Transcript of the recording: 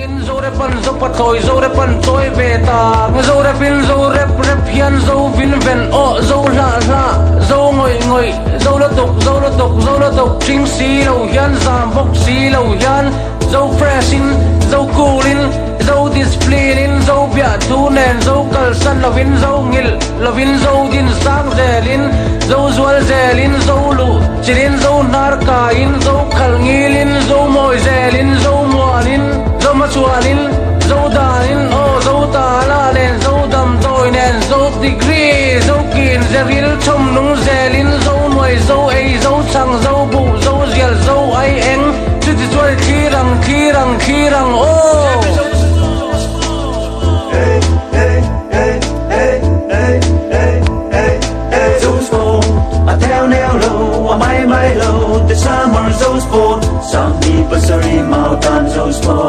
in zo re pan zo pathoi zo re pan toy ve ta zo re pin zo rep rep hian zo vin ven o zo la la zo ngoi ngoi zo la tok zo la tok zo la tok ching si lo hian zam bok si lo hian zo fresh in zo cool in zo discipline in zo bia tu nen zo kal san lovin zo ngil lovin zo din sang zelin zo zual zelin zo lu chilin zo nar ka in zo khal ngilin zo moi zelin zo mualin zo machualin zo danin o zo ta la len zo dam toy nen zo degree zo kin zeril chom nung zelin zo noi zo ei zo chang zo bu zo zial zo ai eng chu ti chuai khirang o Mai lâu, the summer so sport. Some people sorry, mountain so sport.